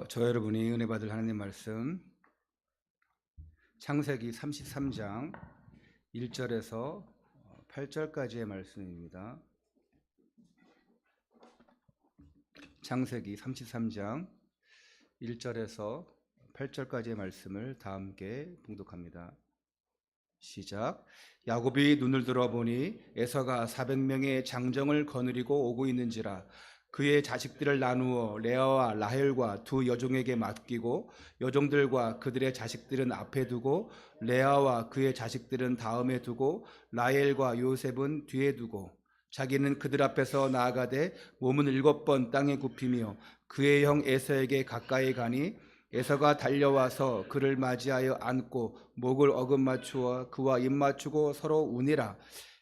저 여러분이 은혜 받을 하나님 말씀 창세기 33장 1절에서 8절까지의 말씀입니다. 창세기 33장 1절에서 8절까지의 말씀을 다 함께 봉독합니다. 시작. 야곱이 눈을 들어보니 에서가 400명의 장정을 거느리고 오고 있는지라. 그의 자식들을 나누어 레아와 라헬과 두 여종에게 맡기고 여종들과 그들의 자식들은 앞에 두고 레아와 그의 자식들은 다음에 두고 라헬과 요셉은 뒤에 두고 자기는 그들 앞에서 나아가되 몸은 7번 땅에 굽히며 그의 형 에서에게 가까이 가니 에서가 달려와서 그를 맞이하여 안고 목을 어긋맞추어 그와 입맞추고 서로 우니라.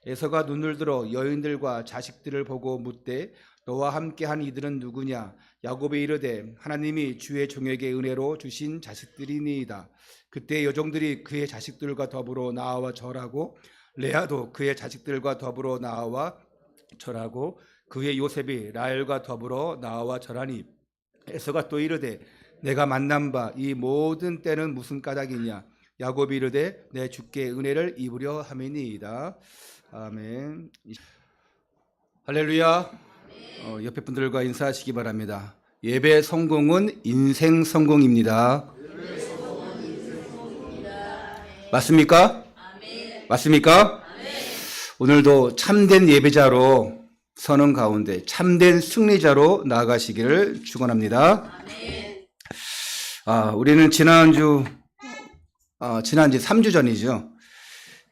에서가 눈을 들어 여인들과 자식들을 보고 묻되 너와 함께한 이들은 누구냐? 야곱이 이르되 하나님이 주의 종에게 은혜로 주신 자식들이니이다. 그때 여종들이 그의 자식들과 더불어 나와 절하고 레아도 그의 자식들과 더불어 나와 절하고 그의 요셉이 라헬과 더불어 나와 절하니 에서가 또 이르되 내가 만난 바 이 모든 때는 무슨 까닭이냐? 야곱이 이르되 내 주께 은혜를 입으려 함이니이다. 아멘. 할렐루야. 옆에 분들과 인사하시기 바랍니다. 예배 성공은 인생 성공입니다. 맞습니까? 맞습니까? 오늘도 참된 예배자로 서는 가운데 참된 승리자로 나아가시기를 축원합니다. 우리는 지난주 3주 전이죠.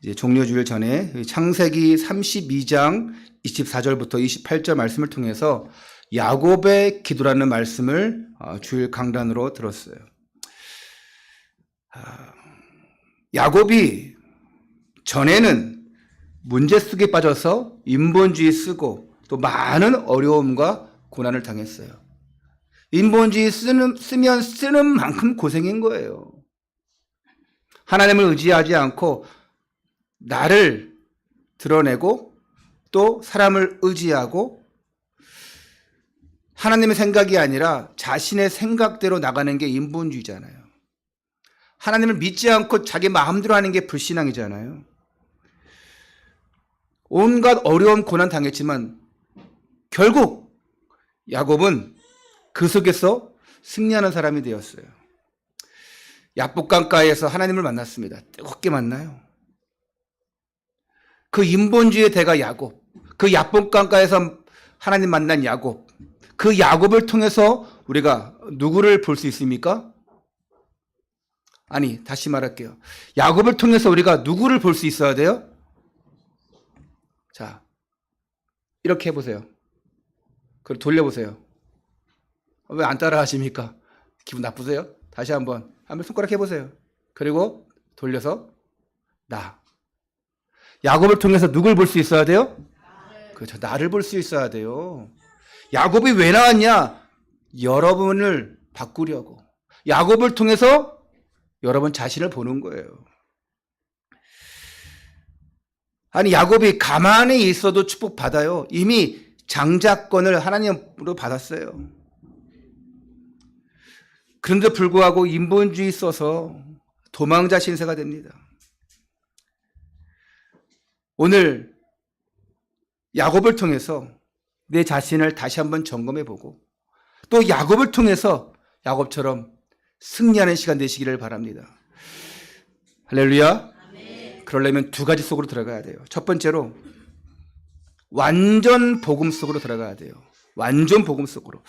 이제 종료주일 전에 창세기 32장 24절부터 28절 말씀을 통해서 야곱의 기도라는 말씀을 주일 강단으로 들었어요. 야곱이 전에는 문제 속에 빠져서 인본주의 쓰고 또 많은 어려움과 고난을 당했어요. 인본주의 쓰면 쓰는 만큼 고생인 거예요. 하나님을 의지하지 않고 나를 드러내고 또 사람을 의지하고 하나님의 생각이 아니라 자신의 생각대로 나가는 게 인본주의잖아요. 하나님을 믿지 않고 자기 마음대로 하는 게 불신앙이잖아요. 온갖 어려움 고난 당했지만 결국 야곱은 그 속에서 승리하는 사람이 되었어요. 야복강가에서 하나님을 만났습니다. 뜨겁게 만나요. 그 인본주의의 대가 야곱, 그 야복강가에서 하나님 만난 야곱, 그 야곱을 통해서 우리가 누구를 볼 수 있습니까? 아니, 다시 말할게요. 야곱을 통해서 우리가 누구를 볼 수 있어야 돼요? 자, 이렇게 해보세요. 그걸 돌려보세요. 왜 안 따라 하십니까? 기분 나쁘세요? 다시 한번 손가락 해보세요. 그리고 돌려서 나. 야곱을 통해서 누굴 볼 수 있어야 돼요? 그렇죠. 나를 볼 수 있어야 돼요. 야곱이 왜 나왔냐? 여러분을 바꾸려고. 야곱을 통해서 여러분 자신을 보는 거예요. 아니, 야곱이 가만히 있어도 축복받아요. 이미 장자권을 하나님으로 받았어요. 그런데 불구하고 인본주의 써서 도망자 신세가 됩니다. 오늘 야곱을 통해서 내 자신을 다시 한번 점검해보고 또 야곱을 통해서 야곱처럼 승리하는 시간 되시기를 바랍니다. 할렐루야. 그러려면 두 가지 속으로 들어가야 돼요. 첫 번째로 완전 복음 속으로 들어가야 돼요. 완전 복음 속으로.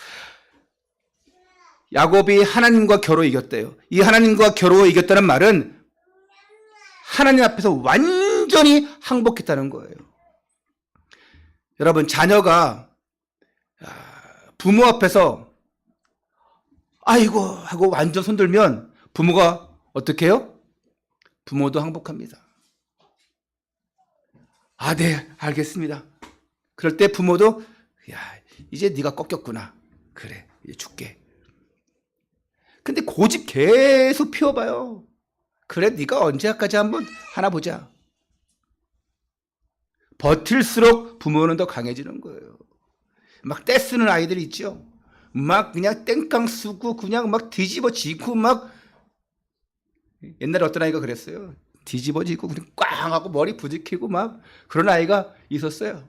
야곱이 하나님과 겨루 이겼대요. 이 하나님과 겨루 이겼다는 말은 하나님 앞에서 완전히 항복했다는 거예요. 여러분, 자녀가 부모 앞에서 아이고 하고 완전 손들면 부모가 어떻게 해요? 부모도 항복합니다. 네, 알겠습니다. 그럴 때 부모도 이제 네가 꺾였구나. 그래, 이제 줄게. 근데 고집 계속 피워봐요. 그래, 네가 언제까지 한번 하나 보자. 버틸수록 부모는 더 강해지는 거예요. 막 떼쓰는 아이들이 있죠. 막 그냥 땡깡 쓰고 그냥 막 뒤집어지고 막 옛날에 어떤 아이가 그랬어요. 뒤집어지고 그냥 꽝 하고 머리 부딪히고 막 그런 아이가 있었어요.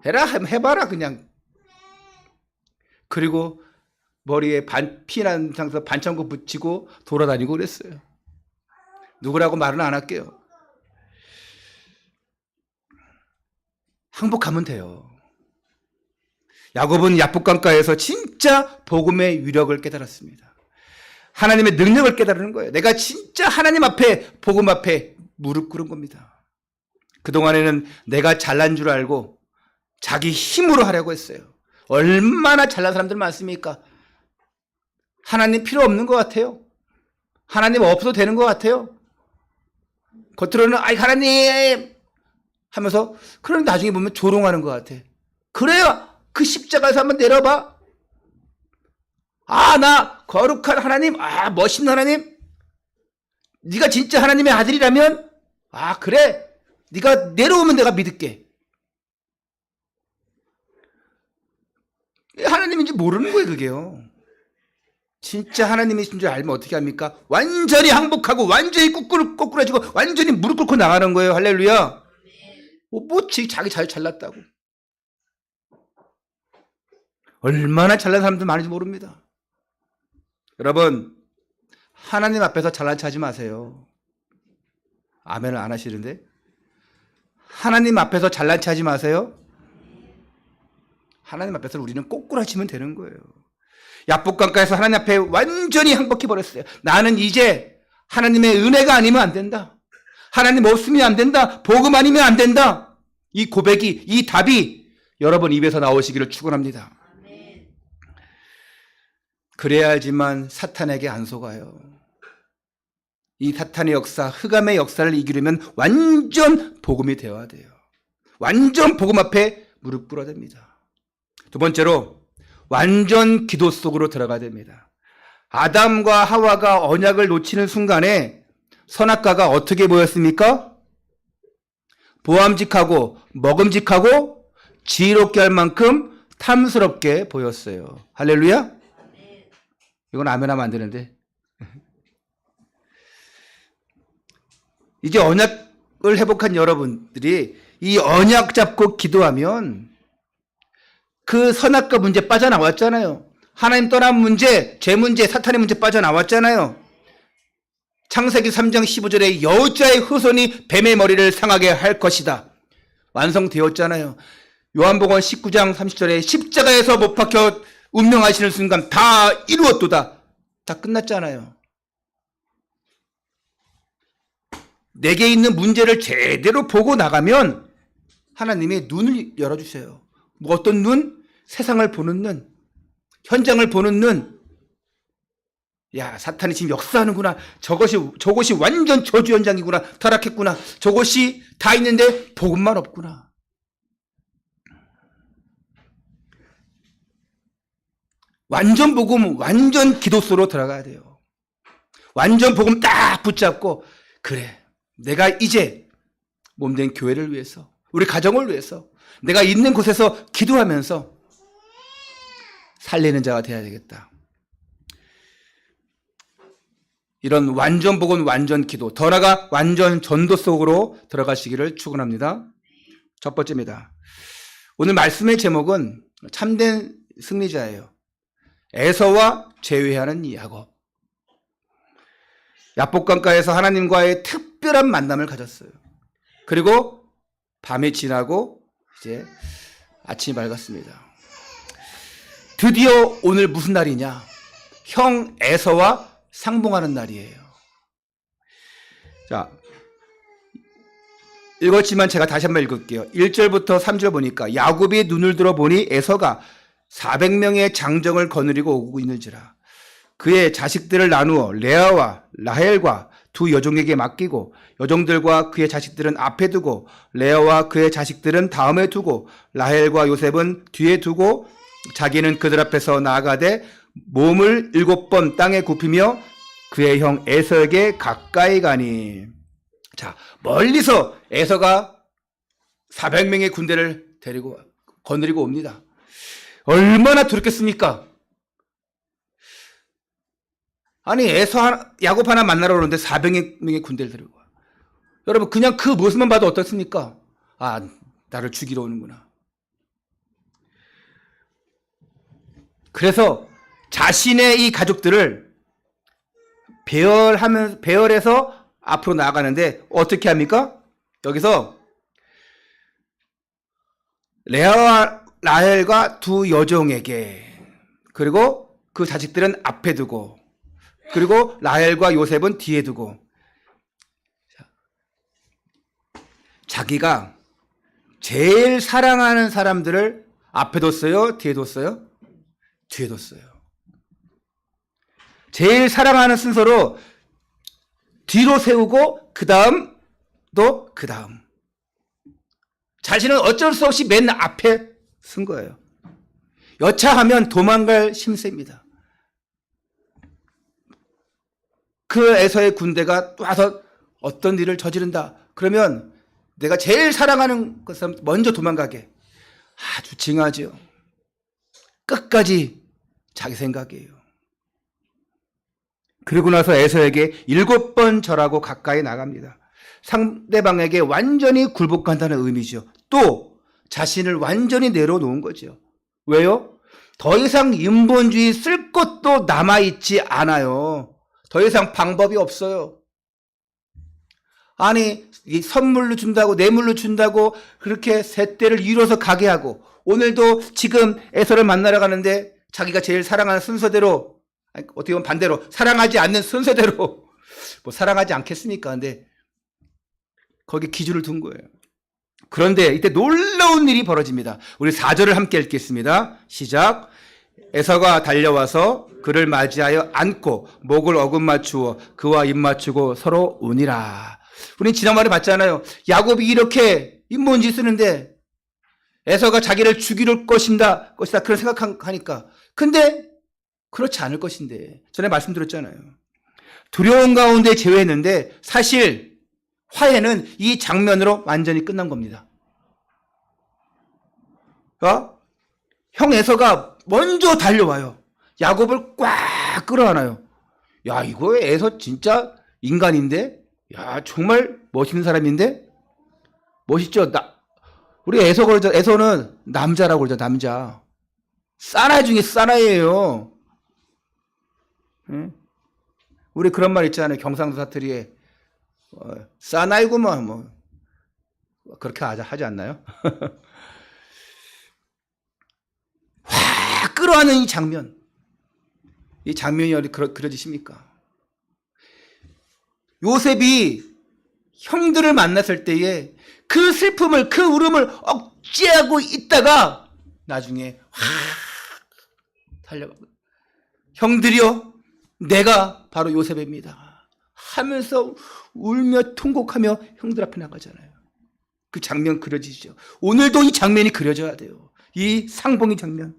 해봐라 그냥. 그리고 머리에 피난 상태에서 반창고 붙이고 돌아다니고 그랬어요. 누구라고 말은 안 할게요. 항복하면 돼요. 야곱은 야복강가에서 진짜 복음의 위력을 깨달았습니다. 하나님의 능력을 깨달은 거예요. 내가 진짜 하나님 앞에 복음 앞에 무릎 꿇은 겁니다. 그동안에는 내가 잘난 줄 알고 자기 힘으로 하려고 했어요. 얼마나 잘난 사람들 많습니까? 하나님 필요 없는 것 같아요. 하나님 없어도 되는 것 같아요. 겉으로는 아이 하나님 하면서 그런 나중에 보면 조롱하는 것 같아. 그래요. 그 십자가에서 한번 내려봐. 아, 나 거룩한 하나님, 아, 멋있는 하나님. 네가 진짜 하나님의 아들이라면 아, 그래. 네가 내려오면 내가 믿을게. 하나님인지 모르는 거예요, 그게요. 진짜 하나님이신 줄 알면 어떻게 합니까? 완전히 항복하고 완전히 꼬꾸라지고 완전히 무릎 꿇고 나가는 거예요. 할렐루야. 자기 자유 잘났다고. 얼마나 잘난 사람들 많은지 모릅니다. 여러분, 하나님 앞에서 잘난 체 하지 마세요. 아멘을 안 하시는데? 하나님 앞에서 잘난 체 하지 마세요. 하나님 앞에서 우리는 꼬꾸라치면 되는 거예요. 야복강가에서 하나님 앞에 완전히 항복해버렸어요. 나는 이제 하나님의 은혜가 아니면 안 된다. 하나님 없으면 안 된다. 복음 아니면 안 된다. 이 고백이, 이 답이 여러분 입에서 나오시기를 축원합니다. 그래야 알지만 사탄에게 안 속아요. 이 사탄의 역사, 흑암의 역사를 이기려면 완전 복음이 되어야 돼요. 완전 복음 앞에 무릎 꿇어야 됩니다. 두 번째로 완전 기도 속으로 들어가야 됩니다. 아담과 하와가 언약을 놓치는 순간에 선악과가 어떻게 보였습니까? 보암직하고 먹음직하고 지혜롭게 할 만큼 탐스럽게 보였어요. 할렐루야? 이건 아멘 하면 안 되는데. 이제 언약을 회복한 여러분들이 이 언약 잡고 기도하면 그 선악과 문제 빠져나왔잖아요. 하나님 떠난 문제, 죄 문제, 사탄의 문제 빠져나왔잖아요. 창세기 3장 15절에 여자의 후손이 뱀의 머리를 상하게 할 것이다. 완성되었잖아요. 요한복음 19장 30절에 십자가에서 못 박혀 운명하시는 순간 다 이루었도다. 다 끝났잖아요. 내게 있는 문제를 제대로 보고 나가면 하나님이 눈을 열어주세요. 뭐 어떤 눈? 세상을 보는 눈, 현장을 보는 눈. 야, 사탄이 지금 역사하는구나. 저것이 완전 저주 현장이구나. 타락했구나. 저것이 다 있는데 복음만 없구나. 완전 복음, 완전 기도소로 들어가야 돼요. 완전 복음 딱 붙잡고, 그래, 내가 이제 몸된 교회를 위해서, 우리 가정을 위해서, 내가 있는 곳에서 기도하면서 살리는 자가 되어야 되겠다. 이런 완전 복음, 완전 기도, 더 나아가 완전 전도 속으로 들어가시기를 축원합니다. 첫 번째입니다. 오늘 말씀의 제목은 참된 승리자예요. 에서와 제외하는 야곱. 야복강가에서 하나님과의 특별한 만남을 가졌어요. 그리고 밤이 지나고 이제 아침이 밝았습니다. 드디어 오늘 무슨 날이냐? 형 에서와 상봉하는 날이에요. 자, 읽었지만 제가 다시 한번 읽을게요. 1절부터 3절 보니까 야곱이 눈을 들어 보니 에서가 400명의 장정을 거느리고 오고 있는지라. 그의 자식들을 나누어 레아와 라헬과 두 여종에게 맡기고 여종들과 그의 자식들은 앞에 두고 레아와 그의 자식들은 다음에 두고 라헬과 요셉은 뒤에 두고 자기는 그들 앞에서 나아가되 몸을 7번 땅에 굽히며 그의 형 에서에게 가까이 가니. 자, 멀리서 에서가 400명의 군대를 데리고 거느리고 옵니다. 얼마나 두렵겠습니까? 아니 야곱 하나 만나러 오는데 400명의 군대를 데리고 와. 여러분 그냥 그 모습만 봐도 어떻습니까? 아, 나를 죽이러 오는구나. 그래서 자신의 이 가족들을 배열해서 앞으로 나아가는데 어떻게 합니까? 여기서 레아와 라헬과 두 여종에게, 그리고 그 자식들은 앞에 두고, 그리고 라헬과 요셉은 뒤에 두고, 자기가 제일 사랑하는 사람들을 앞에 뒀어요? 뒤에 뒀어요? 뒤에 뒀어요. 제일 사랑하는 순서로 뒤로 세우고 그 다음 또 그 다음. 자신은 어쩔 수 없이 맨 앞에 쓴 거예요. 여차하면 도망갈 심세입니다. 그 에서의 군대가 또 와서 어떤 일을 저지른다. 그러면 내가 제일 사랑하는 것은 먼저 도망가게. 아주 징하죠. 끝까지 자기 생각이에요. 그리고 나서 에서에게 7번 절하고 가까이 나갑니다. 상대방에게 완전히 굴복한다는 의미죠. 또 자신을 완전히 내려놓은 거죠. 왜요? 더 이상 인본주의 쓸 것도 남아있지 않아요. 더 이상 방법이 없어요. 아니 선물로 준다고 뇌물로 준다고 그렇게 셋대를 이뤄서 가게 하고, 오늘도 지금 에서를 만나러 가는데 자기가 제일 사랑하는 순서대로, 어떻게 보면 반대로 사랑하지 않는 순서대로 뭐 사랑하지 않겠습니까? 근데 거기 기준을 둔 거예요. 그런데 이때 놀라운 일이 벌어집니다. 우리 4절을 함께 읽겠습니다. 시작. 에서가 달려와서 그를 맞이하여 안고 목을 어금 맞추어 그와 입 맞추고 서로 우니라. 우린 지난번에 봤잖아요. 야곱이 이렇게 인본주의 쓰는데 에서가 자기를 죽일 것이다 그런 생각하니까. 근데 그렇지 않을 것인데, 전에 말씀드렸잖아요. 두려운 가운데 제외했는데 사실 화해는 이 장면으로 완전히 끝난 겁니다. 형 에서가 먼저 달려와요. 야곱을 꽉 끌어안아요. 야, 이거 에서 진짜 인간인데? 야, 정말 멋있는 사람인데? 멋있죠? 우리 에서는 남자라고 그러죠, 남자. 사나이 중에 사나이예요. 응? 우리 그런 말 있잖아요. 경상도 사투리에 사나이구만 뭐 그렇게 하지 않나요? 확 끌어안는 이 장면, 이 장면이 어디 그려지십니까? 요셉이 형들을 만났을 때에 그 슬픔을, 그 울음을 억제하고 있다가 나중에 확 달려가고, 형들이요 내가 바로 요셉입니다 하면서 울며 통곡하며 형들 앞에 나가잖아요. 그 장면 그려지죠. 오늘도 이 장면이 그려져야 돼요. 이 상봉의 장면.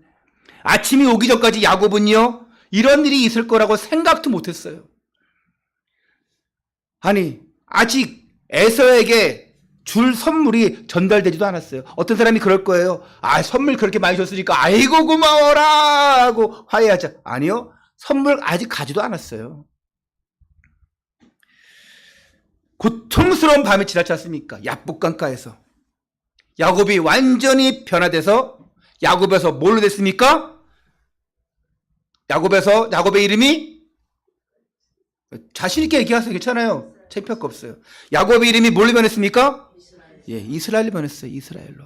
아침이 오기 전까지 야곱은요 이런 일이 있을 거라고 생각도 못했어요. 아니 아직 에서에게 줄 선물이 전달되지도 않았어요. 어떤 사람이 그럴 거예요. 아, 선물 그렇게 많이 줬으니까 아이고 고마워라 하고 화해하자. 아니요, 선물 아직 가지도 않았어요. 고통스러운 밤이 지났지 않습니까? 야복강가에서 야곱이 완전히 변화돼서, 야곱에서 뭘로 됐습니까? 야곱의 이름이, 자신있게 얘기하세요. 괜찮아요. 창피할 거 없어요. 야곱의 이름이 뭘로 변했습니까? 예, 이스라엘로 변했어요. 이스라엘로.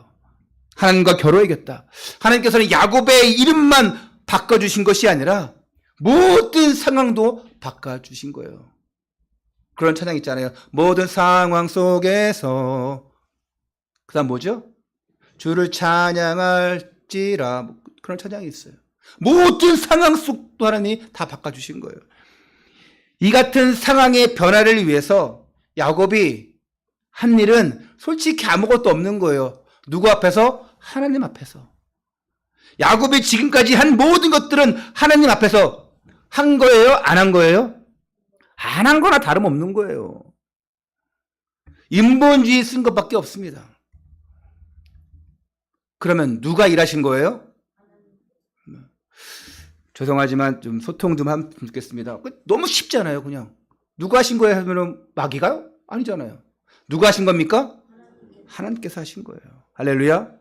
하나님과 결혼하겠다. 하나님께서는 야곱의 이름만 바꿔주신 것이 아니라 모든 상황도 바꿔주신 거예요. 그런 찬양 있잖아요. 모든 상황 속에서, 그 다음 뭐죠? 주를 찬양할지라, 그런 찬양이 있어요. 모든 상황 속도 하나님이 다 바꿔주신 거예요. 이 같은 상황의 변화를 위해서 야곱이 한 일은 솔직히 아무것도 없는 거예요. 누구 앞에서? 하나님 앞에서. 야곱이 지금까지 한 모든 것들은 하나님 앞에서 한 거예요? 안 한 거예요? 안 한 거나 다름없는 거예요. 인본주의 쓴 것밖에 없습니다. 그러면 누가 일하신 거예요? 죄송하지만 좀 소통 좀 하면 좋겠습니다. 너무 쉽잖아요, 그냥. 누가 하신 거예요 하면은 마귀가요? 아니잖아요. 누가 하신 겁니까? 하나님께서 하신 거예요. 할렐루야.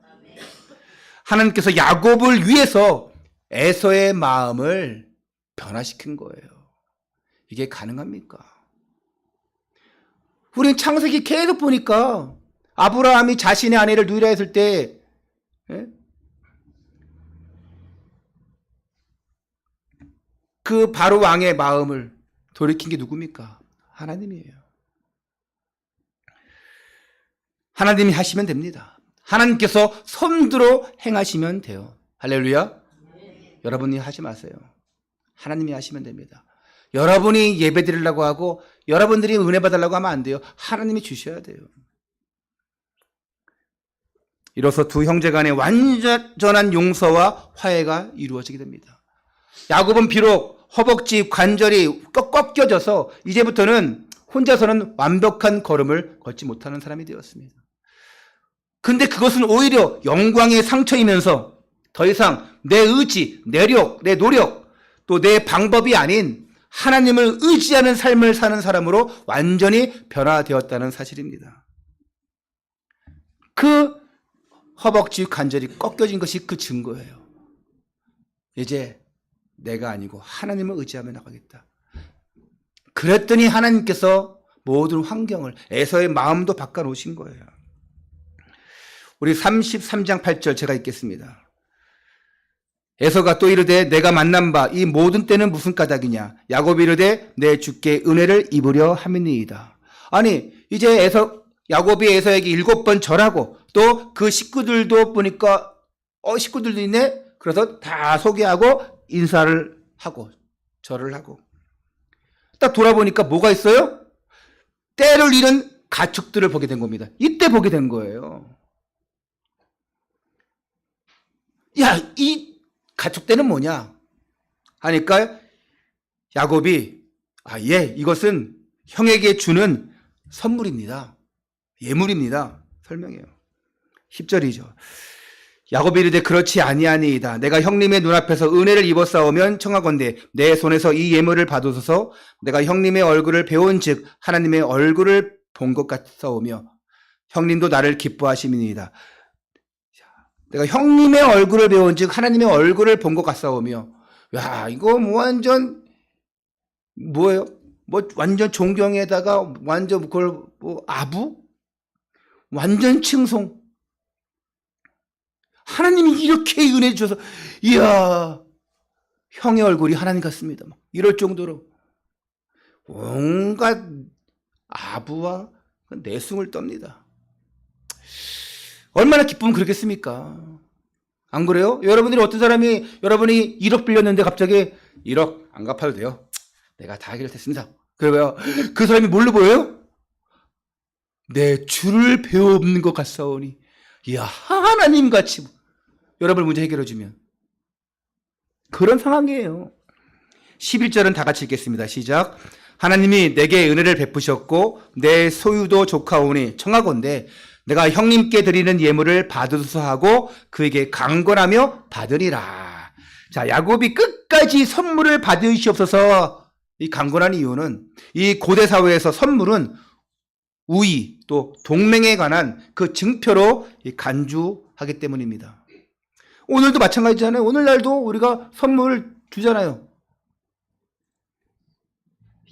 하나님께서 야곱을 위해서 에서의 마음을 변화시킨 거예요. 이게 가능합니까? 우린 창세기 계속 보니까 아브라함이 자신의 아내를 누이라 했을 때 그 바로 왕의 마음을 돌이킨 게 누굽니까? 하나님이에요. 하나님이 하시면 됩니다. 하나님께서 손들어 행하시면 돼요. 할렐루야. 여러분이 하지 마세요. 하나님이 하시면 됩니다. 여러분이 예배 드리려고 하고 여러분들이 은혜 받으려고 하면 안 돼요. 하나님이 주셔야 돼요. 이로써 두 형제 간의 완전한 용서와 화해가 이루어지게 됩니다. 야곱은 비록 허벅지 관절이 꺾여져서 이제부터는 혼자서는 완벽한 걸음을 걷지 못하는 사람이 되었습니다. 근데 그것은 오히려 영광의 상처이면서 더 이상 내 의지, 내 노력, 또 내 방법이 아닌 하나님을 의지하는 삶을 사는 사람으로 완전히 변화되었다는 사실입니다. 그 허벅지 관절이 꺾여진 것이 그 증거예요. 이제 내가 아니고 하나님을 의지하며 나가겠다. 그랬더니 하나님께서 모든 환경을, 에서의 마음도 바꿔놓으신 거예요. 우리 33장 8절 제가 읽겠습니다. 에서가 또 이르되 내가 만난 바 이 모든 때는 무슨 까닭이냐. 야곱이 이르되 내 주께 은혜를 입으려 함이니이다. 아니 이제 야곱이 에서에게 7번 절하고 또 그 식구들도 보니까 식구들도 있네. 그래서 다 소개하고 인사를 하고 절을 하고 딱 돌아보니까 뭐가 있어요? 때를 잃은 가축들을 보게 된 겁니다. 이때 보게 된 거예요. 야, 이 가축대는 뭐냐? 하니까 야곱이 이것은 형에게 주는 선물입니다. 예물입니다. 설명해요. 10절이죠. 야곱이 이르되 그렇지 아니하니이다. 내가 형님의 눈앞에서 은혜를 입었사오면 청하건대 내 손에서 이 예물을 받으소서. 내가 형님의 얼굴을 배운즉 하나님의 얼굴을 본 것 같사오며 형님도 나를 기뻐하심이니이다. 내가 형님의 얼굴을 배운즉 하나님의 얼굴을 본 것 같사오며, 야 이거 뭐 완전 뭐예요? 뭐 완전 존경에다가 완전 그걸 뭐 아부? 완전 칭송. 하나님이 이렇게 은혜 주셔서 이야 형의 얼굴이 하나님 같습니다. 이럴 정도로 온갖 아부와 내숭을 떱니다. 얼마나 기쁘면 그렇겠습니까? 안 그래요? 여러분들이 어떤 사람이 여러분이 1억 빌렸는데 갑자기 1억 안 갚아도 돼요. 내가 다 해결했습니다. 그러고요. 그 사람이 뭘로 보여요? 내 주를 배워없는 것 같사오니 이야 하나님같이 여러분 문제 해결해주면 그런 상황이에요. 11절은 다 같이 읽겠습니다. 시작. 하나님이 내게 은혜를 베푸셨고 내 소유도 조카오니 청하건대 내가 형님께 드리는 예물을 받으소서 하고 그에게 강권하며 받으리라. 자, 야곱이 끝까지 선물을 받으시옵소서 이 강권한 이유는 이 고대 사회에서 선물은 우위 또 동맹에 관한 그 증표로 간주하기 때문입니다. 오늘도 마찬가지잖아요. 오늘날도 우리가 선물을 주잖아요.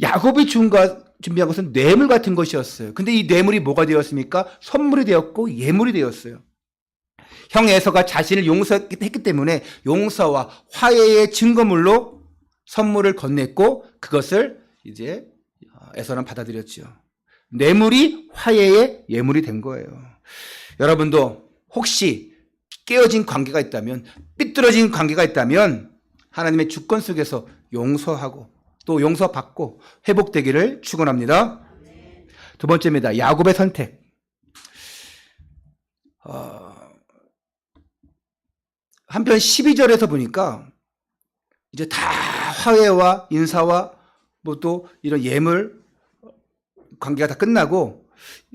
야곱이 준비한 것은 뇌물 같은 것이었어요. 근데 이 뇌물이 뭐가 되었습니까? 선물이 되었고 예물이 되었어요. 형 에서가 자신을 용서했기 때문에 용서와 화해의 증거물로 선물을 건넸고 그것을 이제 에서는 받아들였죠. 뇌물이 화해의 예물이 된 거예요. 여러분도 혹시 깨어진 관계가 있다면, 삐뚤어진 관계가 있다면 하나님의 주권 속에서 용서하고 또 용서받고 회복되기를 축원합니다. 두 번째입니다. 야곱의 선택. 한편 12절에서 보니까 이제 다 화해와 인사와 뭐 또 이런 예물 관계가 다 끝나고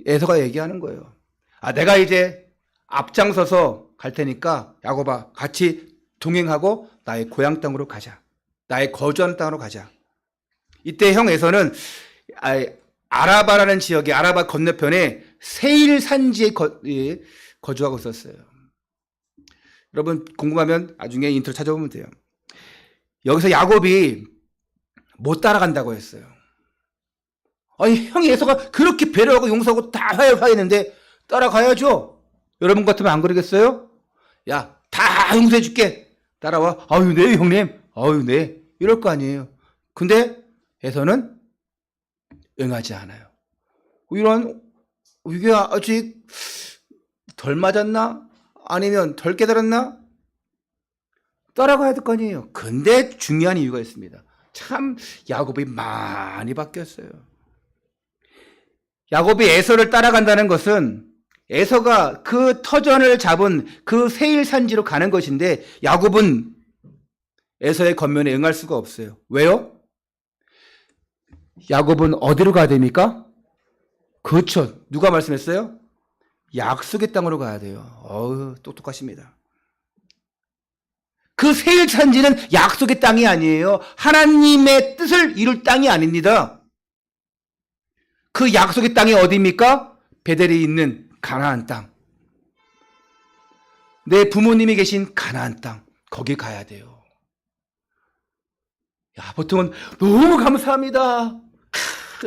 에서가 얘기하는 거예요. 내가 이제 앞장서서 갈 테니까 야곱아 같이 동행하고 나의 고향 땅으로 가자. 나의 거주하는 땅으로 가자. 이때 형 에서는 아라바라는 지역의 아라바 건너편에 세일 산지에 거주하고 있었어요. 여러분 궁금하면 나중에 인트로 찾아보면 돼요. 여기서 야곱이 못 따라간다고 했어요. 아니 형이 에서가 그렇게 배려하고 용서하고 다 화해했는데 따라가야죠. 여러분 같으면 안 그러겠어요? 야, 다 용서해 줄게. 따라와. 아유 네 형님. 아유 네. 이럴 거 아니에요. 근데 에서는 응하지 않아요. 이게 아직 덜 맞았나? 아니면 덜 깨달았나? 따라가야 될 거 아니에요. 근데 중요한 이유가 있습니다. 참 야곱이 많이 바뀌었어요. 야곱이 에서를 따라간다는 것은 에서가 그 터전을 잡은 그 세일 산지로 가는 것인데 야곱은 에서의 권면에 응할 수가 없어요. 왜요? 야곱은 어디로 가야 됩니까? 그렇죠. 누가 말씀했어요? 약속의 땅으로 가야 돼요. 어우, 똑똑하십니다. 그 세일 산지는 약속의 땅이 아니에요. 하나님의 뜻을 이룰 땅이 아닙니다. 그 약속의 땅이 어디입니까? 베델이 있는 가나안 땅. 내 부모님이 계신 가나안 땅. 거기 가야 돼요. 야, 보통은 너무 감사합니다.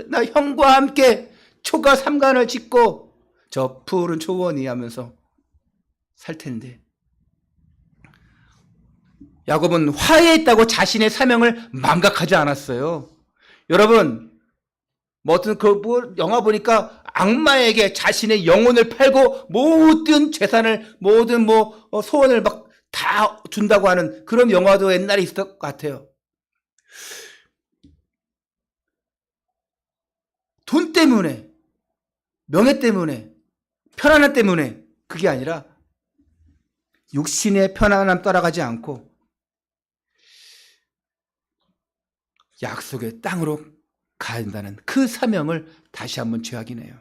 나 형과 함께 초가 삼간을 짓고 저 푸른 초원이 하면서 살 텐데. 야곱은 화해했다고 자신의 사명을 망각하지 않았어요. 여러분, 어떤 영화 보니까 악마에게 자신의 영혼을 팔고 모든 재산을, 모든 소원을 막 다 준다고 하는 그런 영화도 옛날에 있었던 것 같아요. 돈 때문에, 명예 때문에, 편안함 때문에 그게 아니라 육신의 편안함 따라가지 않고 약속의 땅으로 가야 한다는 그 사명을 다시 한번 되확인해요.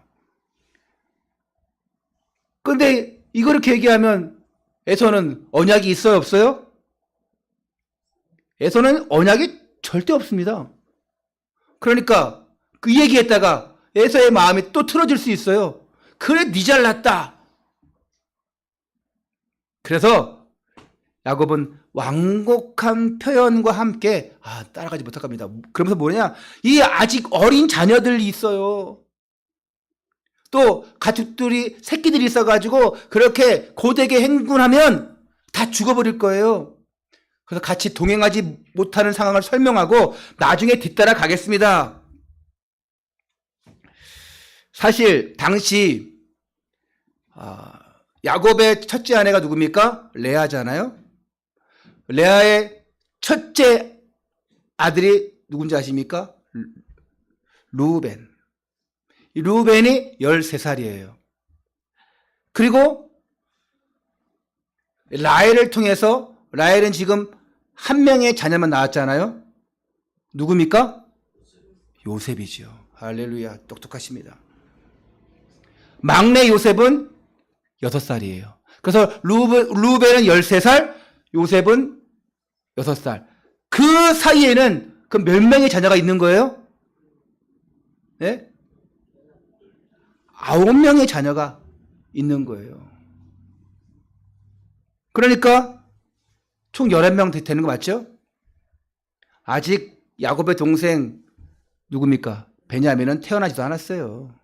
근데 이렇게 얘기하면 에서는 언약이 있어요, 없어요? 에서는 언약이 절대 없습니다. 그러니까 그 얘기했다가 에서의 마음이 또 틀어질 수 있어요. 그래, 니 잘났다. 그래서 야곱은 완곡한 표현과 함께 따라가지 못할 겁니다. 그러면서 뭐냐? 이 아직 어린 자녀들이 있어요. 또 가축들이 새끼들이 있어가지고 그렇게 고되게 행군하면 다 죽어버릴 거예요. 그래서 같이 동행하지 못하는 상황을 설명하고 나중에 뒤따라 가겠습니다. 사실 당시 야곱의 첫째 아내가 누굽니까? 레아잖아요. 레아의 첫째 아들이 누군지 아십니까? 루벤. 루벤이 13살이에요. 그리고 라헬을 통해서 라헬은 지금 한 명의 자녀만 낳았잖아요. 누굽니까? 요셉이죠. 할렐루야, 똑똑하십니다. 막내 요셉은 6살이에요. 그래서 루벤은 13살, 요셉은 6살. 그 사이에는 그 몇 명의 자녀가 있는 거예요? 네? 9명의 자녀가 있는 거예요. 그러니까 총 11명 되는 거 맞죠? 아직 야곱의 동생 누굽니까? 베냐민은 태어나지도 않았어요.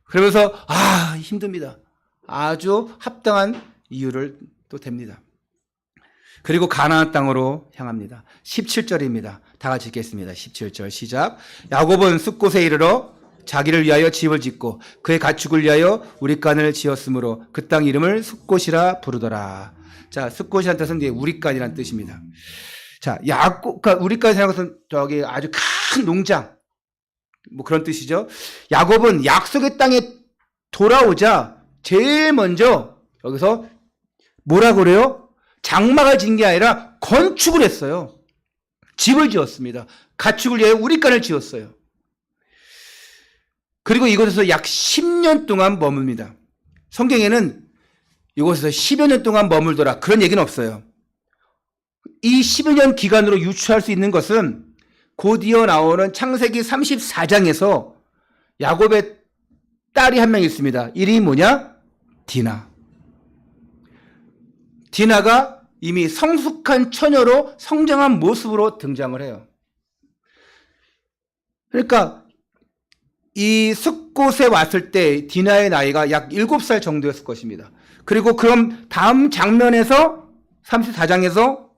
그러면서 힘듭니다. 아주 합당한 이유를 또 댑니다. 그리고 가나안 땅으로 향합니다. 17절입니다. 다 같이 읽겠습니다. 17절 시작. 야곱은 숫곳에 이르러 자기를 위하여 집을 짓고 그의 가축을 위하여 우리간을 지었으므로 그 땅 이름을 숫곳이라 부르더라. 자, 숫곳이라는 뜻은 이제 우리간이라는 뜻입니다. 자, 그러니까 우리간이라는 것은 저기 아주 큰 농장, 그런 뜻이죠. 야곱은 약속의 땅에 돌아오자 제일 먼저 여기서 뭐라고 그래요? 장막을 지은 게 아니라 건축을 했어요. 집을 지었습니다. 가축을 위하여 우리간을 지었어요. 그리고 이곳에서 약 10년 동안 머뭅니다. 성경에는 이곳에서 10여 년 동안 머물더라 그런 얘기는 없어요. 이 12년 기간으로 유추할 수 있는 것은 곧이어 나오는 창세기 34장에서 야곱의 딸이 한 명 있습니다. 이름이 뭐냐? 디나. 디나가 이미 성숙한 처녀로 성장한 모습으로 등장을 해요. 그러니까 이 숫곳에 왔을 때 디나의 나이가 약 7살 정도였을 것입니다. 그리고 그럼 다음 장면에서 34장에서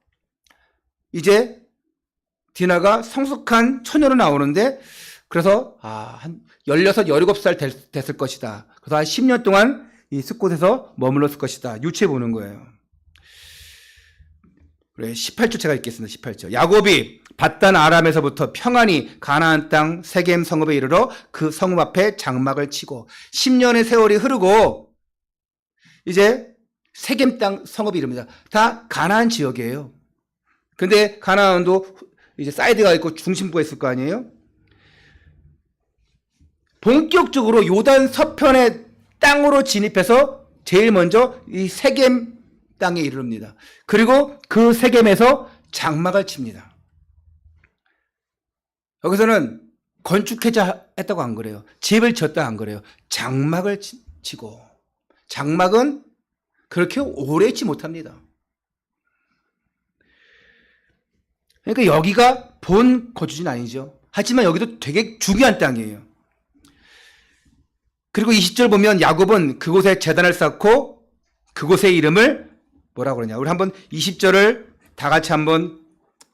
이제 디나가 성숙한 처녀로 나오는데, 그래서 한 16, 17살 됐을 것이다. 그래서 한 10년 동안 이 숫곳에서 머물렀을 것이다. 유추해 보는 거예요. 그래, 18절 제가 읽겠습니다. 18절. 야곱이 밧단 아람에서부터 평안히 가나안 땅 세겜 성읍에 이르러 그 성읍 앞에 장막을 치고 10년의 세월이 흐르고 이제 세겜 땅 성읍이 이릅니다. 다 가나안 지역이에요. 근데 가나안도 이제 사이드가 있고 중심부가 있을 거 아니에요? 본격적으로 요단 서편의 땅으로 진입해서 제일 먼저 이 세겜 땅에 이르릅니다. 그리고 그 세겜에서 장막을 칩니다. 여기서는 건축해자 했다고 안 그래요. 집을 지었다 안 그래요. 장막을 치고. 장막은 그렇게 오래 있지 못합니다. 그러니까 여기가 본 거주지는 아니죠. 하지만 여기도 되게 중요한 땅이에요. 그리고 20절 보면 야곱은 그곳에 제단을 쌓고 그곳의 이름을 뭐라고 그러냐. 우리 한번 20절을 다 같이 한번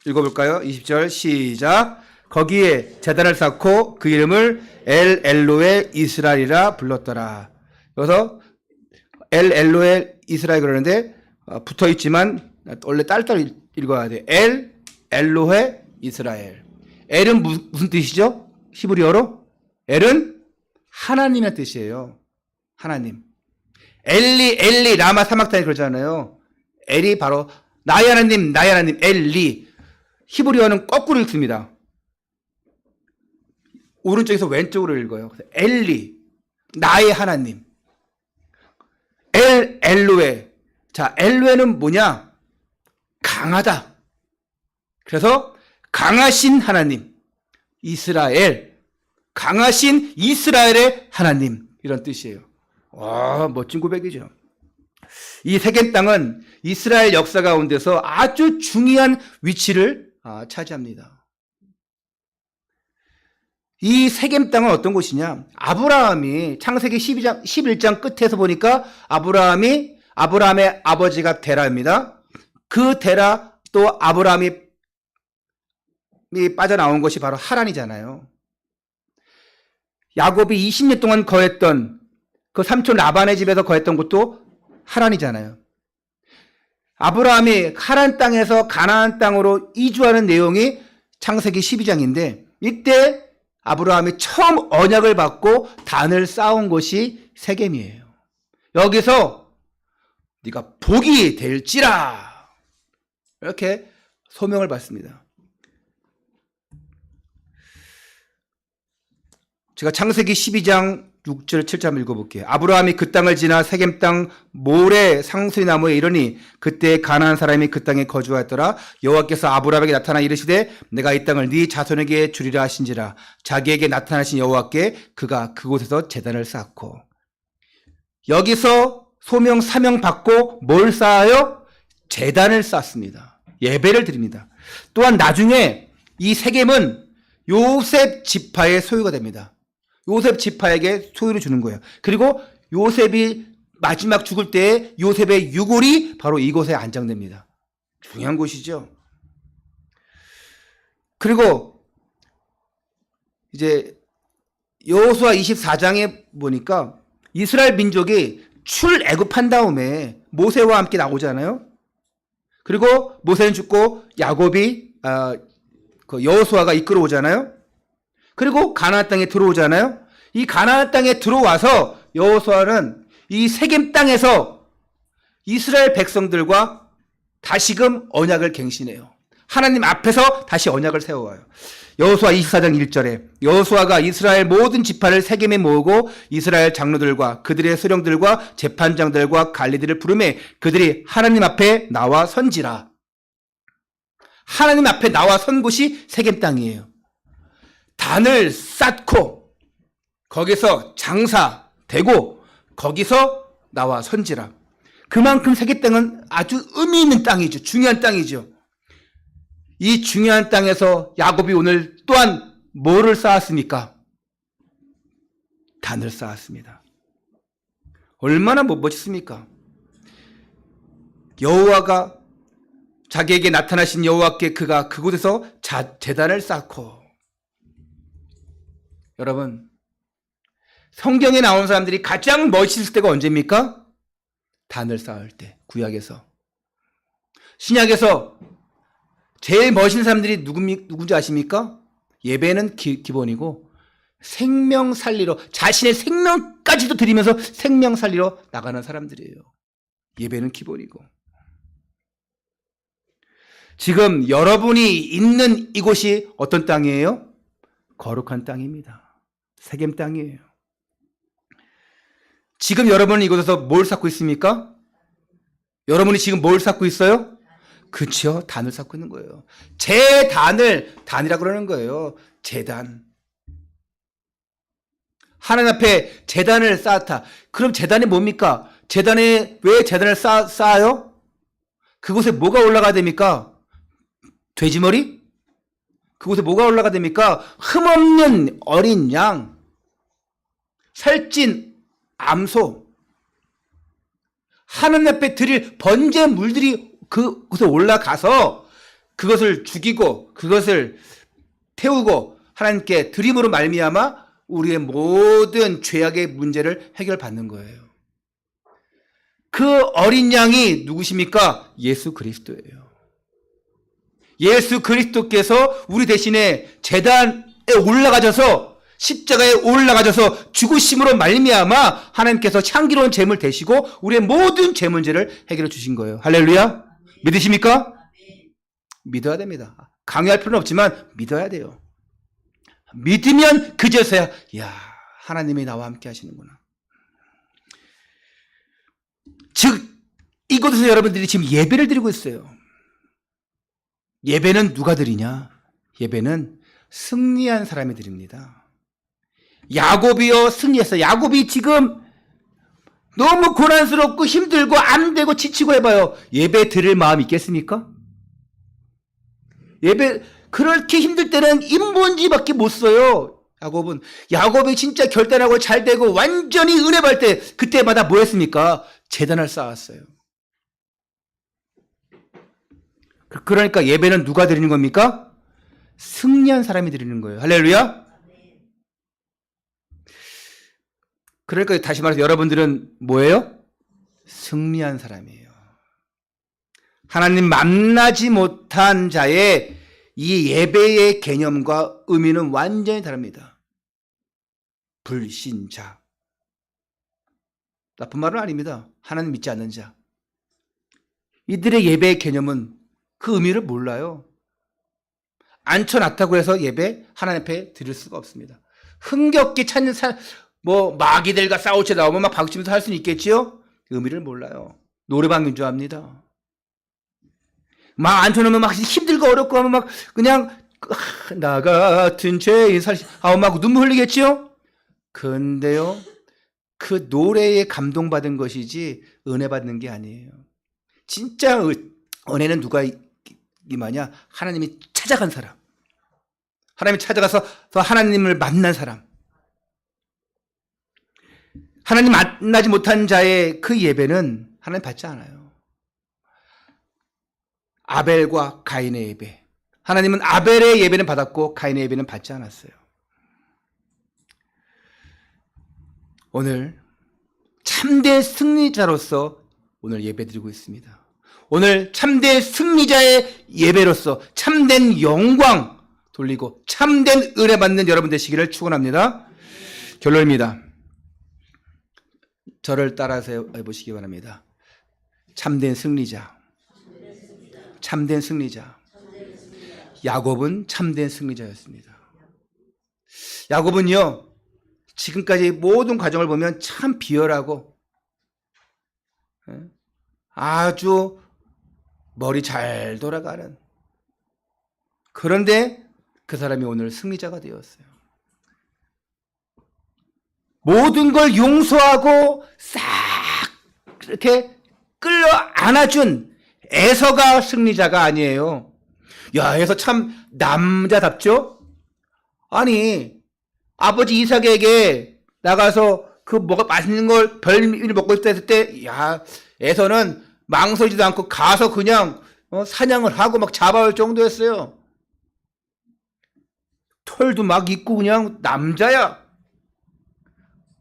읽어볼까요? 20절 시작. 거기에 제단을 쌓고 그 이름을 엘 엘로에 이스라엘이라 불렀더라. 여기서 엘 엘로에 이스라엘 그러는데 붙어 있지만 원래 딸딸 읽어야 돼. 엘 엘로에 이스라엘. 엘은 무슨 뜻이죠? 히브리어로? 엘은 하나님의 뜻이에요. 하나님. 엘리 라마 사막단이 그러잖아요. 엘이 바로 나의 하나님 엘리. 히브리어는 거꾸로 읽습니다. 오른쪽에서 왼쪽으로 읽어요. 엘리, 나의 하나님. 엘로에. 자, 엘로에는 뭐냐? 강하다. 그래서 강하신 하나님, 이스라엘. 강하신 이스라엘의 하나님. 이런 뜻이에요. 와, 멋진 고백이죠. 이 세겜 땅은 이스라엘 역사 가운데서 아주 중요한 위치를 차지합니다. 이 세겜 땅은 어떤 곳이냐? 아브라함이 창세기 11장 끝에서 보니까 아브라함의 아버지가 데라입니다. 그 데라 또 아브라함이 빠져나온 것이 바로 하란이잖아요. 야곱이 20년 동안 거했던 그 삼촌 라반의 집에서 거했던 곳도 하란이잖아요. 아브라함이 하란 땅에서 가나안 땅으로 이주하는 내용이 창세기 12장인데 이때 아브라함이 처음 언약을 받고 단을 쌓은 곳이 세겜이에요. 여기서 네가 복이 될지라 이렇게 소명을 받습니다. 제가 창세기 12장 6절 7절 한번 읽어볼게요. 아브라함이 그 땅을 지나 세겜 땅 모래 상수리 나무에 이르니 그때 가나안 사람이 그 땅에 거주하였더라. 여호와께서 아브라함에게 나타나 이르시되 내가 이 땅을 네 자손에게 주리라 하신지라. 자기에게 나타나신 여호와께 그가 그곳에서 제단을 쌓고. 여기서 소명 사명 받고 뭘 쌓아요? 제단을 쌓습니다. 예배를 드립니다. 또한 나중에 이 세겜은 요셉 지파의 소유가 됩니다. 요셉 지파에게 소유를 주는 거예요. 그리고 요셉이 마지막 죽을 때에 요셉의 유골이 바로 이곳에 안장됩니다. 중요한 곳이죠. 그리고 이제 여호수아 24장에 보니까 이스라엘 민족이 출애굽한 다음에 모세와 함께 나오잖아요. 그리고 모세는 죽고 야곱이 그 여호수아가 이끌어오잖아요. 그리고 가나안 땅에 들어오잖아요. 이 가나안 땅에 들어와서 여호수아는 이 세겜 땅에서 이스라엘 백성들과 다시금 언약을 갱신해요. 하나님 앞에서 다시 언약을 세워와요. 여호수아 24장 1절에 여호수아가 이스라엘 모든 지파를 세겜에 모으고 이스라엘 장로들과 그들의 수령들과 재판장들과 관리들을 부르매 그들이 하나님 앞에 나와 선지라. 하나님 앞에 나와 선 곳이 세겜 땅이에요. 단을 쌓고 거기서 장사되고 거기서 나와 선지라. 그만큼 세겜 땅은 아주 의미 있는 땅이죠. 중요한 땅이죠. 이 중요한 땅에서 야곱이 오늘 또한 뭐를 쌓았습니까? 단을 쌓았습니다. 얼마나 멋있습니까? 여호와가 자기에게 나타나신 여호와께 그가 그곳에서 제단을 쌓고. 여러분, 성경에 나온 사람들이 가장 멋있을 때가 언제입니까? 단을 쌓을 때. 구약에서. 신약에서 제일 멋있는 사람들이 누군지 아십니까? 예배는 기본이고 생명 살리러, 자신의 생명까지도 드리면서 생명 살리러 나가는 사람들이에요. 예배는 기본이고. 지금 여러분이 있는 이곳이 어떤 땅이에요? 거룩한 땅입니다. 세겜 땅이에요. 지금 여러분은 이곳에서 뭘 쌓고 있습니까? 여러분이 지금 뭘 쌓고 있어요? 그렇죠. 단을 쌓고 있는 거예요. 단이라고 그러는 거예요. 제단. 하나님 앞에 제단을 쌓았다. 그럼 제단이 뭡니까? 왜 제단을 쌓아요? 그곳에 뭐가 올라가야 됩니까? 돼지머리? 그곳에 뭐가 올라가야 됩니까? 흠없는 어린 양, 살찐 암소, 하나님 앞에 드릴 번제 물들이 그곳에 올라가서 그것을 죽이고 그것을 태우고 하나님께 드림으로 말미암아 우리의 모든 죄악의 문제를 해결받는 거예요. 그 어린 양이 누구십니까? 예수 그리스도예요. 예수 그리스도께서 우리 대신에 제단에 올라가셔서 십자가에 올라가셔서 죽으심으로 말미암아 하나님께서 향기로운 제물 되시고 우리의 모든 죄 문제를 해결해 주신 거예요. 할렐루야. 믿으십니까? 믿어야 됩니다. 강요할 필요는 없지만 믿어야 돼요. 믿으면 그제서야 하나님이 나와 함께 하시는구나. 즉 이곳에서 여러분들이 지금 예배를 드리고 있어요. 예배는 누가 드리냐? 예배는 승리한 사람이 드립니다. 야곱이요 승리했어요. 야곱이 지금 너무 고난스럽고 힘들고 안 되고 지치고 해봐요. 예배 드릴 마음 있겠습니까? 예배 그렇게 힘들 때는 인본지밖에 못 써요. 야곱이 진짜 결단하고 잘 되고 완전히 은혜 받을 때 그때마다 뭐 했습니까? 제단을 쌓았어요. 그러니까 예배는 누가 드리는 겁니까? 승리한 사람이 드리는 거예요. 할렐루야. 그러니까 다시 말해서 여러분들은 뭐예요? 승리한 사람이에요. 하나님 만나지 못한 자의 이 예배의 개념과 의미는 완전히 다릅니다. 불신자. 나쁜 말은 아닙니다. 하나님 믿지 않는 자. 이들의 예배의 개념은 그 의미를 몰라요. 앉혀놨다고 해서 예배 하나님 앞에 드릴 수가 없습니다. 흥겹게 찾는 마귀들과 싸우쳐 나오면 막 박치면서 할 수는 있겠지요? 의미를 몰라요. 노래방인 줄 압니다. 막 앉혀놓으면 막 힘들고 어렵고 하면 막 그냥 나 같은 죄인 막 눈물 흘리겠지요? 근데요, 그 노래에 감동받은 것이지 은혜 받는 게 아니에요. 진짜 은혜는 누가 임하냐? 하나님이 찾아간 사람. 하나님이 찾아가서 하나님을 만난 사람. 하나님 만나지 못한 자의 그 예배는 하나님 받지 않아요. 아벨과 가인의 예배. 하나님은 아벨의 예배는 받았고 가인의 예배는 받지 않았어요. 오늘 참된 승리자로서 오늘 예배드리고 있습니다. 오늘 참된 승리자의 예배로서 참된 영광 돌리고 참된 은혜 받는 여러분 되시기를 축원합니다. 결론입니다. 저를 따라서 해보시기 바랍니다. 참된 승리자. 참된 승리자. 야곱은 참된 승리자였습니다. 야곱은요, 지금까지 모든 과정을 보면 참 비열하고 아주 머리 잘 돌아가는 그런데 그 사람이 오늘 승리자가 되었어요. 모든 걸 용서하고 싹 이렇게 끌어 안아준 에서가 승리자가 아니에요. 야, 에서 참 남자답죠? 아니, 아버지 이삭에게 나가서 그 뭐가 맛있는 걸 별미를 먹고 있다 했을 때, 야, 에서는 망설이지도 않고 가서 그냥 사냥을 하고 막 잡아올 정도였어요. 털도 막 있고 그냥 남자야.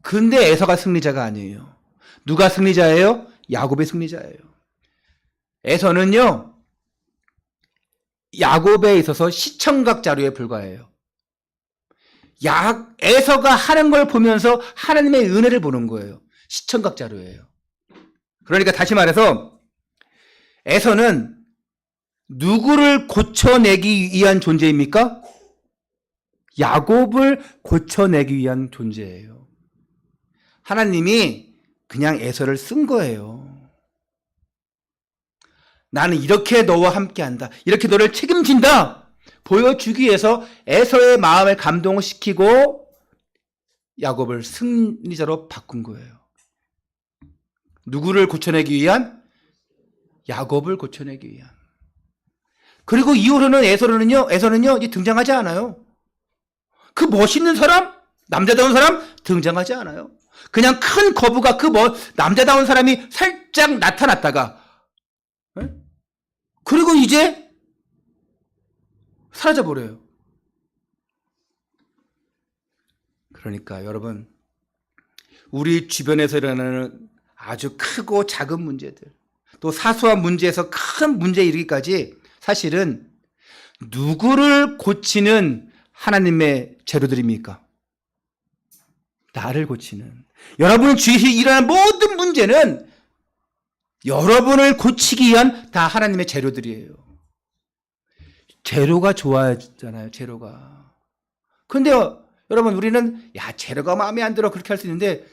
근데 에서가 승리자가 아니에요. 누가 승리자예요? 야곱의 승리자예요. 에서는요, 야곱에 있어서 시청각 자료에 불과해요. 에서가 하는 걸 보면서 하나님의 은혜를 보는 거예요. 시청각 자료예요. 그러니까 다시 말해서 에서는 누구를 고쳐내기 위한 존재입니까? 야곱을 고쳐내기 위한 존재예요. 하나님이 그냥 에서를 쓴 거예요. 나는 이렇게 너와 함께한다. 이렇게 너를 책임진다. 보여주기 위해서 에서의 마음을 감동시키고 야곱을 승리자로 바꾼 거예요. 누구를 고쳐내기 위한? 야곱을 고쳐내기 위한. 그리고 이후로는 에서는요 이제 등장하지 않아요. 그 멋있는 사람, 남자다운 사람 등장하지 않아요. 그냥 큰 거부가 남자다운 사람이 살짝 나타났다가, 그리고 이제 사라져버려요. 그러니까 여러분, 우리 주변에서 일어나는 아주 크고 작은 문제들, 또 사소한 문제에서 큰 문제에 이르기까지 사실은 누구를 고치는 하나님의 재료들입니까? 나를 고치는. 여러분 주위에 일어나는 모든 문제는 여러분을 고치기 위한 다 하나님의 재료들이에요. 재료가 좋아하잖아요, 재료가. 근데 여러분, 우리는 재료가 마음에 안 들어 그렇게 할 수 있는데,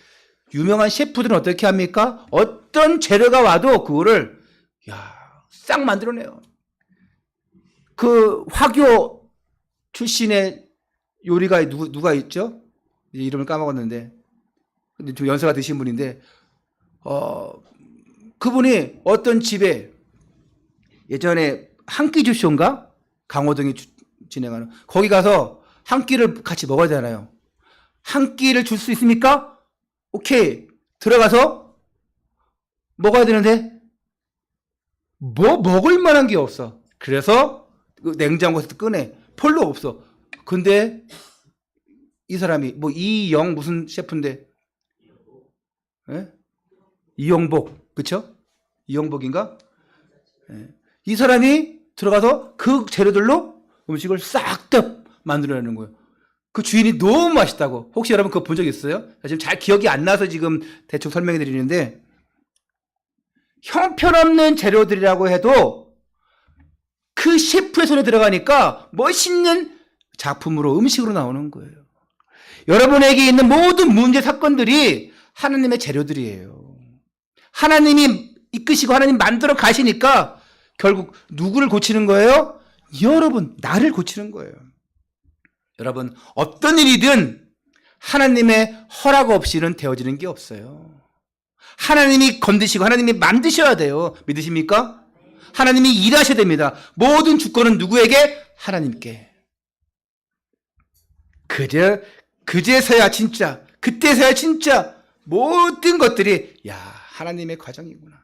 유명한 셰프들은 어떻게 합니까? 어떤 재료가 와도 그거를 싹 만들어내요. 그 화교 출신의 요리가 누가 있죠? 이름을 까먹었는데, 근데 좀 연세가 드신 분인데, 그분이 어떤 집에 예전에 한 끼 주쇼인가? 강호동이 진행하는, 거기 가서 한 끼를 같이 먹어야 되잖아요. 한 끼를 줄 수 있습니까? 오케이. 들어가서 먹어야 되는데 뭐 먹을 만한 게 없어. 그래서 냉장고에서 꺼내. 별로 없어. 근데 이 사람이 이영 무슨 셰프인데, 이영복, 그쵸? 이영복인가? 이 사람이 들어가서 그 재료들로 음식을 싹 다 만들어내는 거예요. 그 주인이 너무 맛있다고. 혹시 여러분 그거 본 적 있어요? 지금 잘 기억이 안 나서 지금 대충 설명해 드리는데, 형편없는 재료들이라고 해도 그 셰프의 손에 들어가니까 멋있는 작품으로, 음식으로 나오는 거예요. 여러분에게 있는 모든 문제 사건들이 하나님의 재료들이에요. 하나님이 이끄시고 하나님 만들어 가시니까 결국 누구를 고치는 거예요? 여러분, 나를 고치는 거예요. 여러분, 어떤 일이든 하나님의 허락 없이는 되어지는 게 없어요. 하나님이 건드시고 하나님이 만드셔야 돼요. 믿으십니까? 하나님이 일하셔야 됩니다. 모든 주권은 누구에게? 하나님께. 그제서야 진짜, 그때서야 진짜 모든 것들이 하나님의 과정이구나.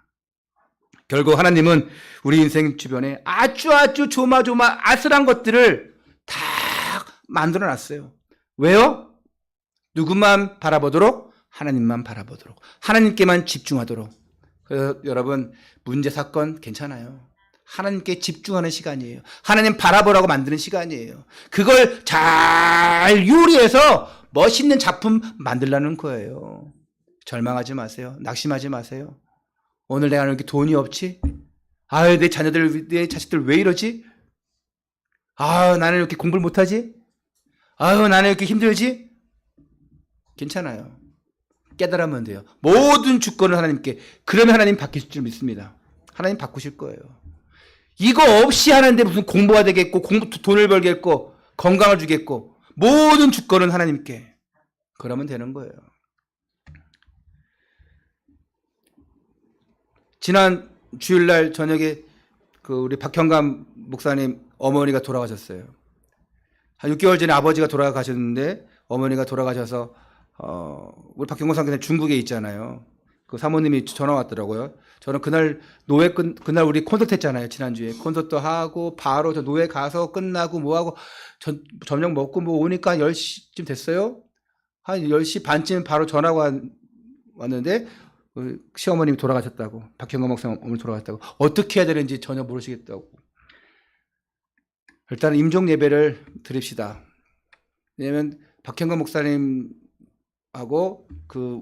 결국 하나님은 우리 인생 주변에 아주 조마조마 아슬한 것들을 다 만들어 놨어요. 왜요? 누구만 바라보도록? 하나님만 바라보도록. 하나님께만 집중하도록. 그래서 여러분, 문제 사건 괜찮아요. 하나님께 집중하는 시간이에요. 하나님 바라보라고 만드는 시간이에요. 그걸 잘 요리해서 멋있는 작품 만들라는 거예요. 절망하지 마세요. 낙심하지 마세요. 오늘 내가 이렇게 돈이 없지? 내 자식들 왜 이러지? 나는 이렇게 공부를 못하지? 나는 이렇게 힘들지? 괜찮아요. 깨달으면 돼요. 모든 주권을 하나님께. 그러면 하나님 바뀌실 줄 믿습니다. 하나님 바꾸실 거예요. 이거 없이 하는데 무슨 공부가 되겠고 돈을 벌겠고 건강을 주겠고 모든 주권은 하나님께. 그러면 되는 거예요. 지난 주일날 저녁에 우리 박형감 목사님 어머니가 돌아가셨어요. 한 6개월 전에 아버지가 돌아가셨는데 어머니가 돌아가셔서 우리 박형감 목사님 중국에 있잖아요. 그 사모님이 전화 왔더라고요. 저는 그날 그날 우리 콘서트 했잖아요. 지난주에 콘서트 하고 바로 저 노예 가서 끝나고 뭐하고 저녁 먹고 뭐 오니까 10시쯤 됐어요. 한 10시 반쯤 바로 전화가 왔는데 시어머님이 돌아가셨다고. 박형감 목사님 어머니 돌아가셨다고. 어떻게 해야 되는지 전혀 모르시겠다고. 일단 임종 예배를 드립시다. 왜냐면 박형감 목사님하고 그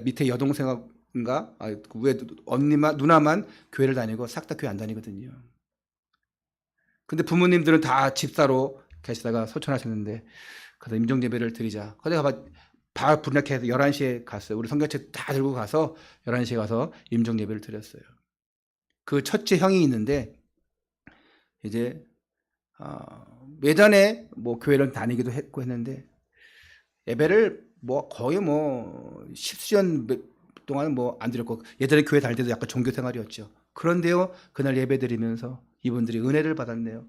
밑에 여동생인가 그 위에 누나만 교회를 다니고 싹 다 교회 안 다니거든요. 근데 부모님들은 다 집사로 계시다가 소천하셨는데 그래서 임종 예배를 드리자. 그래서 바로 분약해서 11시에 갔어요. 우리 성경책 다 들고 가서 11시에 가서 임종 예배를 드렸어요. 그 첫째 형이 있는데 이제 예전에 뭐 교회를 다니기도 했고 했는데 예배를 뭐 거의 뭐 10수년 동안 뭐 안 드렸고 예전에 교회 다닐 때도 약간 종교 생활이었죠. 그런데요 그날 예배 드리면서 이분들이 은혜를 받았네요.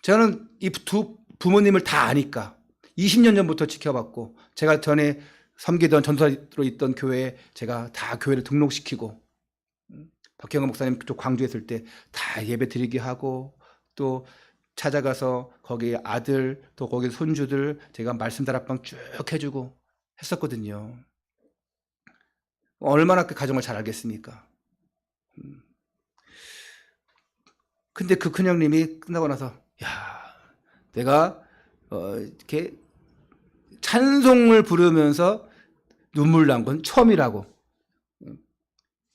저는 이 두 부모님을 다 아니까 20년 전부터 지켜봤고 제가 전에 섬기던 전도사로 있던 교회에 제가 다 교회를 등록시키고 박형감 목사님 그쪽 광주에 있을 때 다 예배 드리게 하고 또 찾아가서 거기 아들 또 거기 손주들 제가 말씀 다락방 쭉 해주고 했었거든요. 얼마나 그 가정을 잘 알겠습니까? 근데 그 큰형님이 끝나고 나서 내가 이렇게 찬송을 부르면서 눈물 난 건 처음이라고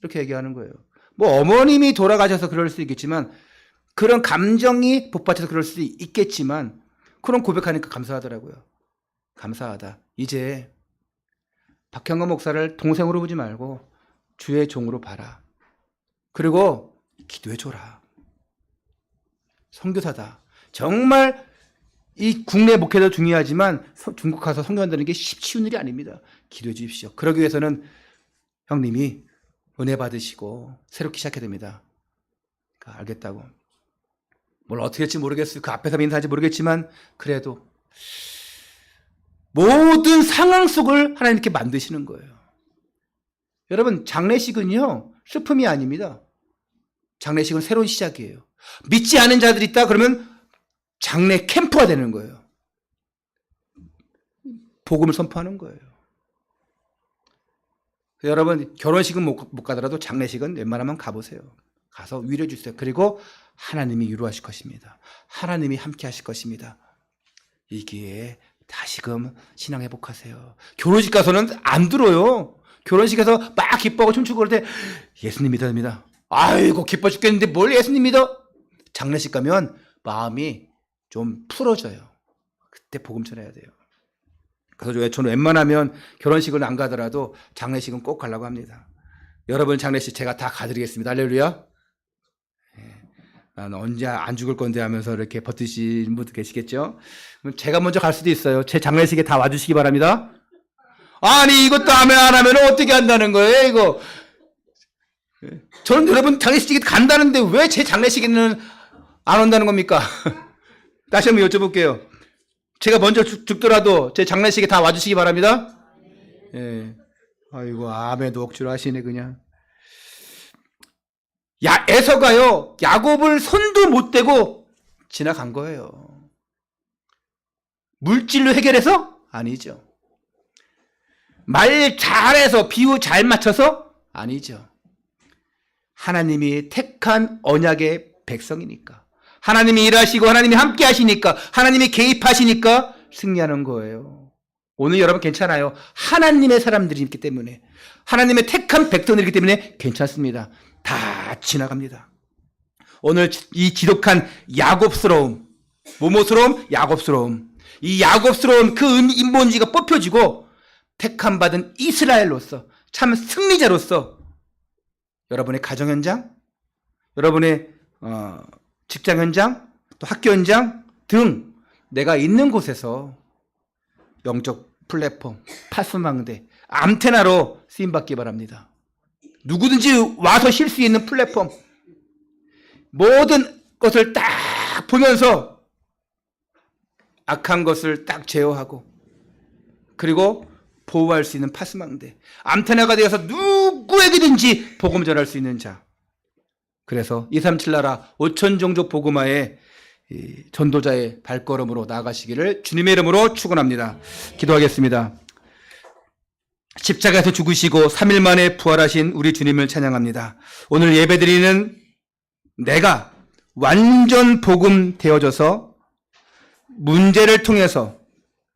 이렇게 얘기하는 거예요. 뭐 어머님이 돌아가셔서 그럴 수 있겠지만 그런 감정이 복받쳐서 그럴 수도 있겠지만 그런 고백하니까 감사하더라고요. 감사하다. 이제 박형감 목사를 동생으로 보지 말고 주의 종으로 봐라. 그리고 기도해줘라. 선교사다. 정말 이 국내 목회도 중요하지만 중국 가서 선교한다는 게 쉬운 일이 아닙니다. 기도해 주십시오. 그러기 위해서는 형님이 은혜 받으시고 새롭게 시작해야 됩니다. 알겠다고. 뭘 어떻게 할지 모르겠어요. 그 앞에서 인사할지 모르겠지만 그래도 모든 상황 속을 하나님께 만드시는 거예요. 여러분 장례식은요 슬픔이 아닙니다. 장례식은 새로운 시작이에요. 믿지 않은 자들이 있다 그러면 장례 캠프가 되는 거예요. 복음을 선포하는 거예요. 여러분 결혼식은 못 가더라도 장례식은 웬만하면 가보세요. 가서 위로해 주세요. 그리고 하나님이 위로하실 것입니다. 하나님이 함께 하실 것입니다. 이 기회에 다시금 신앙 회복하세요. 결혼식 가서는 안 들어요. 결혼식에서 막 기뻐하고 춤추고 그럴 때 예수님 믿어야 됩니다. 아이고 기뻐 죽겠는데 뭘 예수님 믿어? 장례식 가면 마음이 좀 풀어져요. 그때 복음 전해야 돼요. 그래서 저는 웬만하면 결혼식은 안 가더라도 장례식은 꼭 가려고 합니다. 여러분 장례식 제가 다 가드리겠습니다. 할렐루야. 난 언제 안 죽을 건데 하면서 이렇게 버티시는 분도 계시겠죠? 그럼 제가 먼저 갈 수도 있어요. 제 장례식에 다 와주시기 바랍니다. 아니 이것도 안 하면 어떻게 한다는 거예요 이거. 저는 여러분 장례식에 간다는데 왜 제 장례식에는 안 온다는 겁니까? 다시 한번 여쭤볼게요. 제가 먼저 죽더라도 제 장례식에 다 와주시기 바랍니다. 예. 아이고 아멘도 억지로 하시네 그냥. 에서가요 야곱을 손도 못 대고 지나간 거예요. 물질로 해결해서? 아니죠. 말 잘해서 비유 잘 맞춰서? 아니죠. 하나님이 택한 언약의 백성이니까 하나님이 일하시고 하나님이 함께 하시니까 하나님이 개입하시니까 승리하는 거예요. 오늘 여러분 괜찮아요. 하나님의 사람들이 있기 때문에 하나님의 택한 백성들이기 때문에 괜찮습니다. 다 지나갑니다. 오늘 이 지독한 야곱스러움, 모모스러움, 야곱스러움, 이 야곱스러운 그 인본주의가 뽑혀지고 택함받은 이스라엘로서 참 승리자로서 여러분의 가정 현장, 여러분의 직장 현장, 또 학교 현장 등 내가 있는 곳에서 영적 플랫폼, 파수망대, 안테나로 쓰임받기 바랍니다. 누구든지 와서 쉴 수 있는 플랫폼, 모든 것을 딱 보면서 악한 것을 딱 제어하고 그리고 보호할 수 있는 파수망대, 안테나가 되어서 누구에게든지 복음 전할 수 있는 자. 그래서 237 나라 5천 종족 복음화의 전도자의 발걸음으로 나아가시기를 주님의 이름으로 축원합니다. 기도하겠습니다. 십자가에서 죽으시고 3일 만에 부활하신 우리 주님을 찬양합니다. 오늘 예배드리는 내가 완전 복음 되어져서 문제를 통해서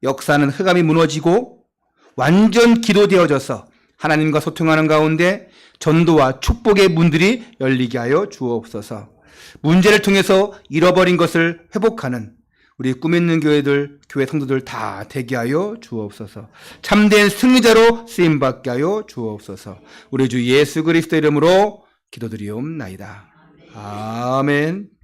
역사는 흑암이 무너지고 완전 기도되어져서 하나님과 소통하는 가운데 전도와 축복의 문들이 열리게 하여 주옵소서. 문제를 통해서 잃어버린 것을 회복하는 우리 꿈 있는 교회들, 교회 성도들 다 되게 하여 주옵소서. 참된 승리자로 쓰임받게 하여 주옵소서. 우리 주 예수 그리스도 이름으로 기도드리옵나이다. 아멘.